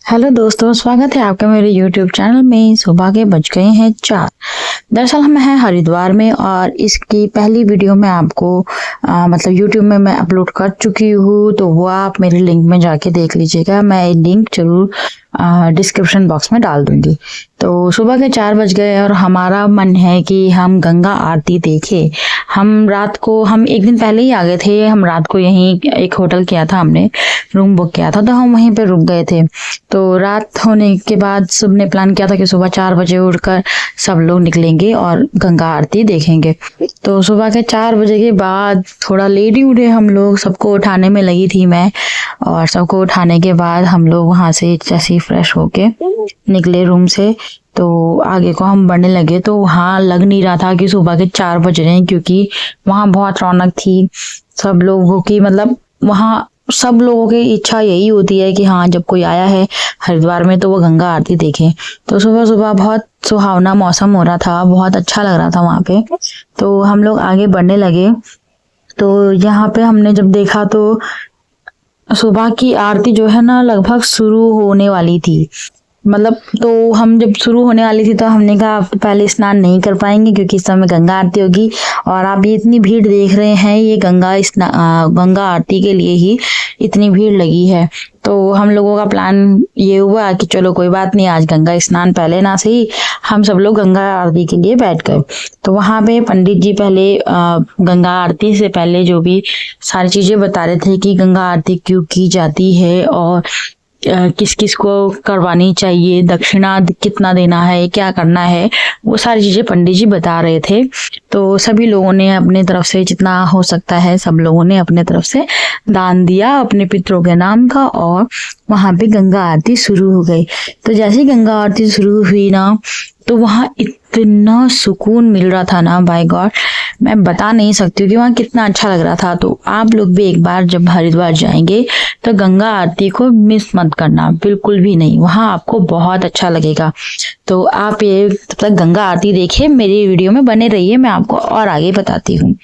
Hello दोस्तों, स्वागत है आपका मेरे YouTube चैनल में। सुबह के बज गए हैं 4। दरअसल हम हैं हरिद्वार में और इसकी पहली वीडियो मैं आपको मतलब YouTube में मैं अपलोड कर चुकी हूँ, तो वो आप मेरे लिंक में जाके देख लीजिएगा। मैं लिंक जरूर डिस्क्रिप्शन बॉक्स में डाल दूंगी। तो सुबह के 4 बज गए और हमारा मन है कि हम गंगा आरती देखें। हम एक दिन पहले ही आ गए थे। हम रात को यहीं एक होटल किया था, हमने रूम बुक किया था, तो हम वहीं पे रुक गए थे। तो रात होने के बाद सबने प्लान किया था कि सुबह 4 बजे उठकर सब लोग निकलेंगे और गंगा आरती देखेंगे। तो सुबह के 4 बजे के बाद थोड़ा लेट ही उठे हम लोग। सबको उठाने में लगी थी मैं, और सबको उठाने के बाद हम लोग वहां से जैसे ही फ्रेश होके निकले रूम से, तो आगे को हम बढ़ने लगे। तो वहाँ लग नहीं रहा था कि सुबह के 4 बज रहे हैं, क्योंकि वहाँ बहुत रौनक थी। सब लोगों की मतलब वहाँ सब लोगों की इच्छा यही होती है कि हाँ, जब कोई आया है हरिद्वार में तो वो गंगा आरती देखे। तो सुबह सुबह बहुत सुहावना मौसम हो रहा था, बहुत अच्छा लग रहा था वहाँ पे। तो हम लोग आगे बढ़ने लगे। तो यहाँ पे हमने जब देखा तो सुबह की आरती जो है ना, लगभग शुरू होने वाली थी। मतलब तो हम जब शुरू होने वाली थी तो हमने कहा अब तो पहले स्नान नहीं कर पाएंगे, क्योंकि इस समय गंगा आरती होगी। और आप ये इतनी भीड़ देख रहे हैं, ये गंगा आरती के लिए ही इतनी भीड़ लगी है। तो हम लोगों का प्लान ये हुआ कि चलो कोई बात नहीं, आज गंगा स्नान पहले ना सही, हम सब लोग गंगा आरती के लिए बैठ गए। तो वहां पे पंडित जी पहले गंगा आरती से पहले जो भी सारी चीजें बता रहे थे कि गंगा आरती क्यों की जाती है और किस किस को करवानी चाहिए, दक्षिणा कितना देना है, क्या करना है, वो सारी चीजें पंडित जी बता रहे थे। तो सभी लोगों ने अपने तरफ से जितना हो सकता है, सब लोगों ने अपने तरफ से दान दिया अपने पितरों के नाम का, और वहां पे गंगा आरती शुरू हो गई। तो जैसे ही गंगा आरती शुरू हुई ना, तो वहां इतना सुकून मिल रहा था ना, बाय गॉड मैं बता नहीं सकती हूँ कि वहाँ कितना अच्छा लग रहा था। तो आप लोग भी एक बार जब हरिद्वार जाएंगे तो गंगा आरती को मिस मत करना, बिल्कुल भी नहीं। वहाँ आपको बहुत अच्छा लगेगा। तो आप ये तब तक गंगा आरती देखिए, मेरी वीडियो में बने रहिए, मैं आपको और आगे बताती हूँ।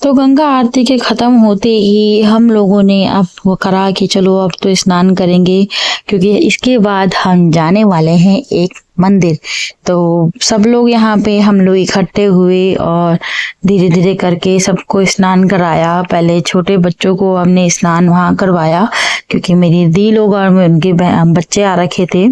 तो गंगा आरती के खत्म होते ही हम लोगों ने अब वो करा कि चलो अब तो स्नान करेंगे, क्योंकि इसके बाद हम जाने वाले हैं एक मंदिर। तो सब लोग यहाँ पे हम लोग इकट्ठे हुए और धीरे धीरे करके सबको स्नान कराया। पहले छोटे बच्चों को हमने स्नान वहाँ करवाया, क्योंकि मेरी दी लोग और उनके बच्चे आ रखे थे।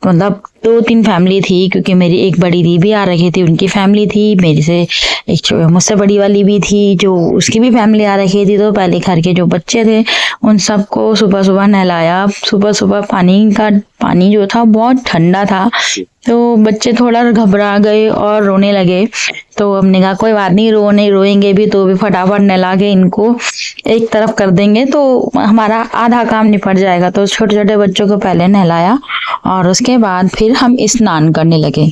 मतलब 2-3 फैमिली थी, क्योंकि मेरी एक बड़ी दी भी आ रखी थी, उनकी फैमिली थी, मेरी से एक मुझसे बड़ी वाली भी थी जो उसकी भी फैमिली आ रखी थी। तो पहले घर के जो बच्चे थे उन सबको सुबह सुबह नहलाया। सुबह सुबह पानी जो था बहुत ठंडा था, तो बच्चे थोड़ा घबरा गए और रोने लगे। तो हमने कहा कोई बात नहीं, रोएंगे भी तो भी फटाफट नहला के इनको एक तरफ कर देंगे तो हमारा आधा काम निपट जाएगा। तो छोटे छोटे बच्चों को पहले नहलाया और उसके बाद फिर हम स्नान करने लगे।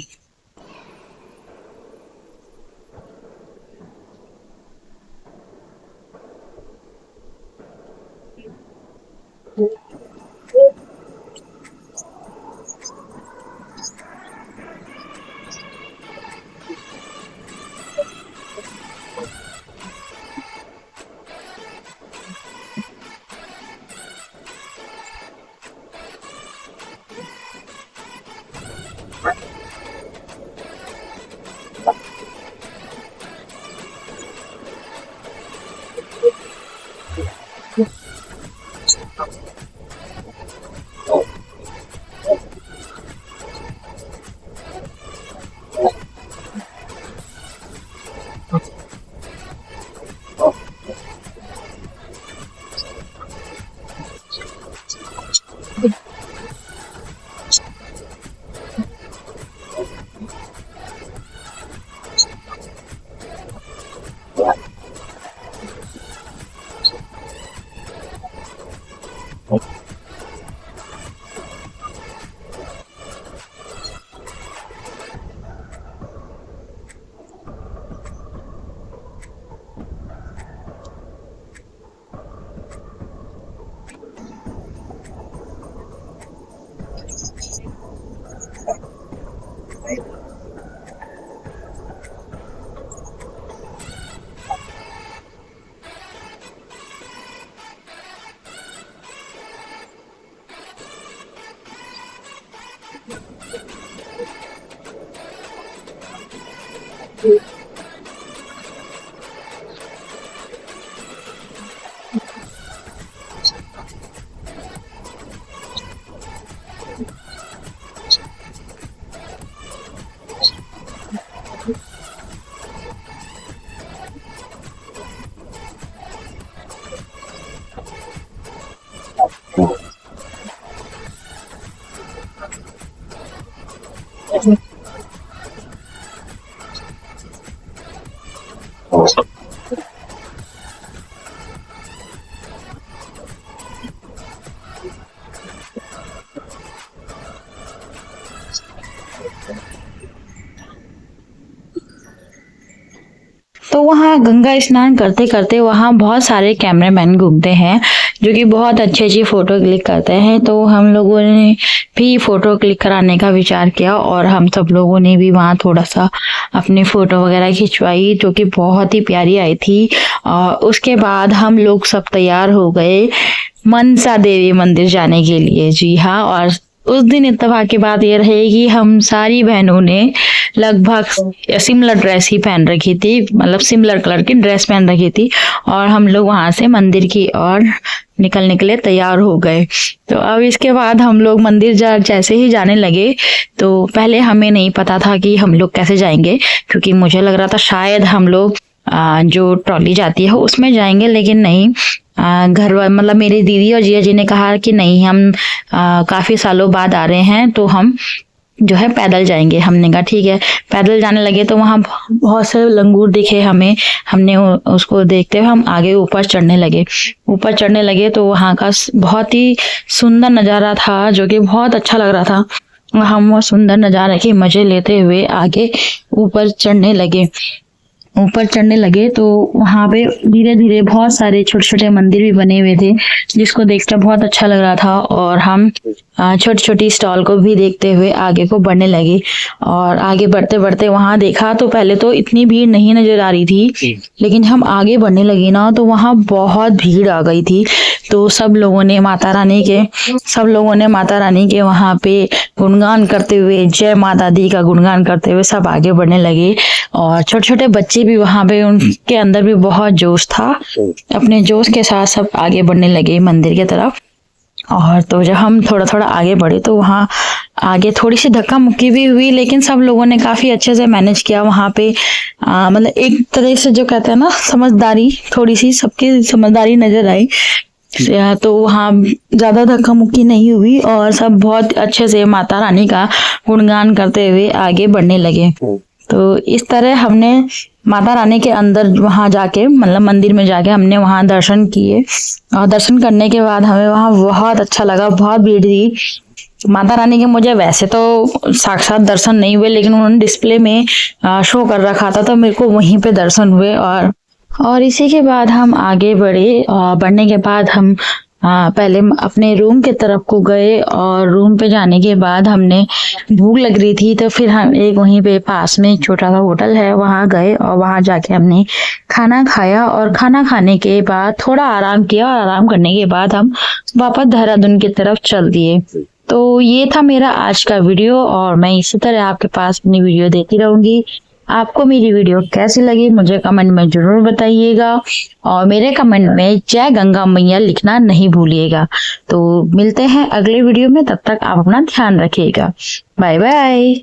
तो वहाँ गंगा स्नान करते करते वहाँ बहुत सारे कैमरामैन घूमते हैं जो कि बहुत अच्छी अच्छी फोटो क्लिक करते हैं। तो हम लोगों ने भी फोटो क्लिक कराने का विचार किया और हम सब लोगों ने भी वहाँ थोड़ा सा अपनी फोटो वगैरह खिंचवाई, जो कि बहुत ही प्यारी आई थी। और उसके बाद हम लोग सब तैयार हो गए मनसा देवी मंदिर जाने के लिए। जी हाँ, और उस दिन इत्तेफाक की बात ये रहेगी, हम सारी बहनों ने लगभग सिमिलर ड्रेस ही पहन रखी थी, मतलब सिमिलर कलर की ड्रेस पहन रखी थी। और हम लोग वहां से मंदिर की ओर निकले, तैयार हो गए। तो अब इसके बाद हम लोग मंदिर जैसे ही जाने लगे, तो पहले हमें नहीं पता था कि हम लोग कैसे जाएंगे, क्योंकि मुझे लग रहा था शायद हम लोग जो ट्रॉली जाती है उसमें जाएंगे, लेकिन नहीं। घर मतलब मेरी दीदी और जिया जी ने कहा कि नहीं, हम काफी सालों बाद आ रहे हैं तो हम जो है पैदल जाएंगे। हमने कहा ठीक है, पैदल जाने लगे। तो वहाँ बहुत से लंगूर दिखे हमें, हमने उसको देखते हुए हम आगे ऊपर चढ़ने लगे। तो वहाँ का बहुत ही सुंदर नज़ारा था, जो कि बहुत अच्छा लग रहा था। हम वो सुंदर नज़ारे के मजे लेते हुए आगे ऊपर चढ़ने लगे। ऊपर चढ़ने लगे तो वहाँ पे धीरे धीरे बहुत सारे छोटे छोटे मंदिर भी बने हुए थे, जिसको देखकर बहुत अच्छा लग रहा था। और हम छोटी छोटी स्टॉल को भी देखते हुए आगे को बढ़ने लगे। और आगे बढ़ते बढ़ते वहाँ देखा तो पहले तो इतनी भीड़ नहीं नजर आ रही थी, लेकिन हम आगे बढ़ने लगे ना तो वहाँ बहुत भीड़ आ गई थी। तो सब लोगों ने माता रानी के वहाँ पे गुणगान करते हुए, जय माता दी का गुणगान करते हुए सब आगे बढ़ने लगे। और छोटे छोटे बच्चे भी वहाँ पे, उनके अंदर भी बहुत जोश था। अपने जोश के साथ सब आगे बढ़ने लगे मंदिर की तरफ। और तो जब हम थोड़ा थोड़ा आगे बढ़े तो वहाँ आगे थोड़ी सी धक्का मुक्की भी हुई, लेकिन सब लोगों ने काफी अच्छे से मैनेज किया। वहाँ पे मतलब एक तरह से जो कहते हैं ना, समझदारी, थोड़ी सी सबकी समझदारी नजर आई। तो वहाँ ज्यादा धक्का मुक्की नहीं हुई और सब बहुत अच्छे से माता रानी का गुणगान करते हुए आगे बढ़ने लगे। तो इस तरह हमने माता रानी के अंदर वहां जाके, मतलब मंदिर में जाके हमने वहां दर्शन किए। और दर्शन करने के बाद हमें वहां बहुत अच्छा लगा। बहुत भीड़ थी। माता रानी के मुझे वैसे तो साक्षात दर्शन नहीं हुए, लेकिन उन्होंने डिस्प्ले में शो कर रखा था, तो मेरे को वहीं पे दर्शन हुए। और इसी के बाद हम आगे बढ़े। और बढ़ने के बाद हम पहले अपने रूम के तरफ को गए। और रूम पे जाने के बाद हमने, भूख लग रही थी, तो फिर हम एक वहीं पे पास में एक छोटा सा होटल है, वहां गए और वहां जाके हमने खाना खाया। और खाना खाने के बाद थोड़ा आराम किया। और आराम करने के बाद हम वापस देहरादून की तरफ चल दिए। तो ये था मेरा आज का वीडियो, और मैं इसी तरह आपके पास अपनी वीडियो देती रहूंगी। आपको मेरी वीडियो कैसी लगी मुझे कमेंट में जरूर बताइएगा। और मेरे कमेंट में जय गंगा मैया लिखना नहीं भूलिएगा। तो मिलते हैं अगले वीडियो में, तब तक आप अपना ध्यान रखिएगा। Bye bye.